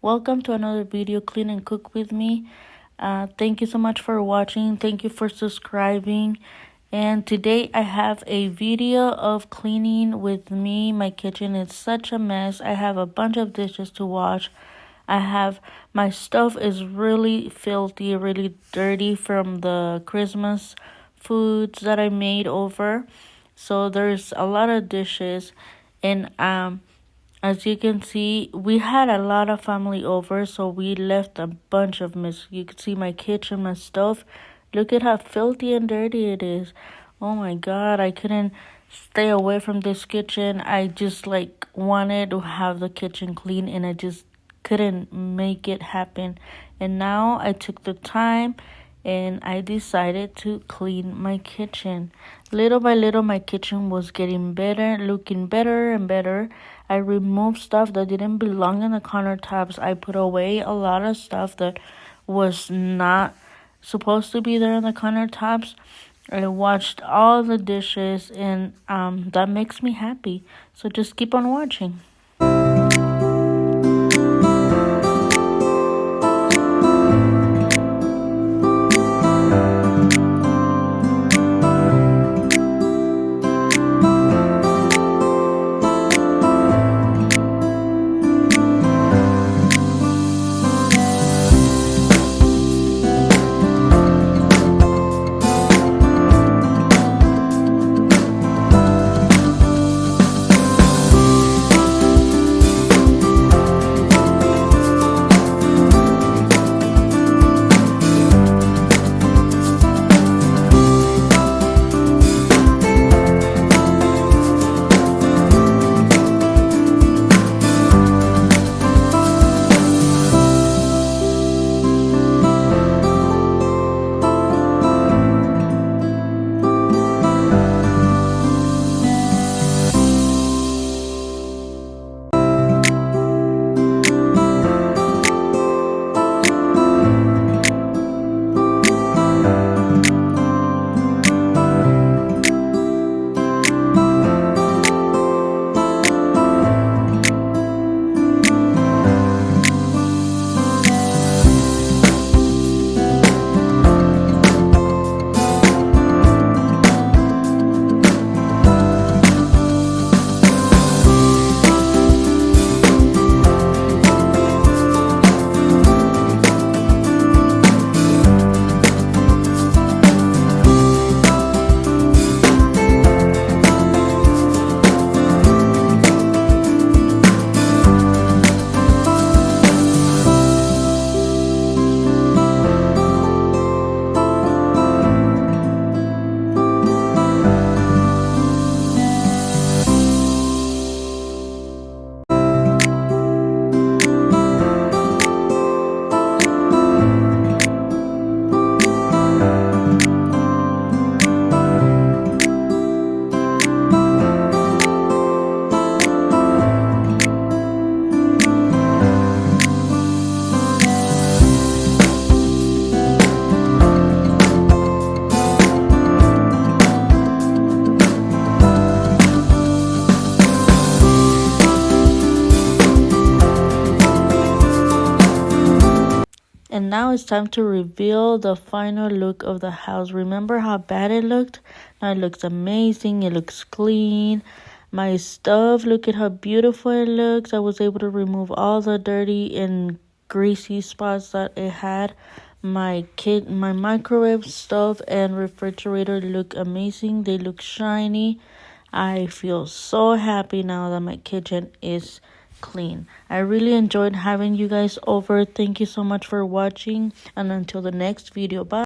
Welcome to another video, Clean and Cook with me. Thank you so much for watching. Thank you for subscribing. And today I have a video of cleaning with me. My kitchen is such a mess. I have a bunch of dishes to wash. My stove is really filthy, really dirty from the Christmas foods that I made over. So there's a lot of dishes, and as you can see, we had a lot of family over, so we left a bunch of mess. You can see my kitchen, my stove. Look at how filthy and dirty it is. Oh my God, I couldn't stay away from this kitchen. I just wanted to have the kitchen clean, and I just couldn't make it happen. And now I took the time and I decided to clean my kitchen. Little by little, my kitchen was getting better, looking better and better. I removed stuff that didn't belong in the countertops. I put away a lot of stuff that was not supposed to be there on the countertops. I washed all the dishes, and that makes me happy. So just keep on watching. And now it's time to reveal the final look of the house. Remember how bad it looked? Now it looks amazing. It looks clean. My stove, look at how beautiful it looks. I was able to remove all the dirty and greasy spots that it had. My microwave, stove, and refrigerator look amazing. They look shiny. I feel so happy now that my kitchen is clean. I really enjoyed having you guys over. Thank you so much for watching, and until the next video, bye.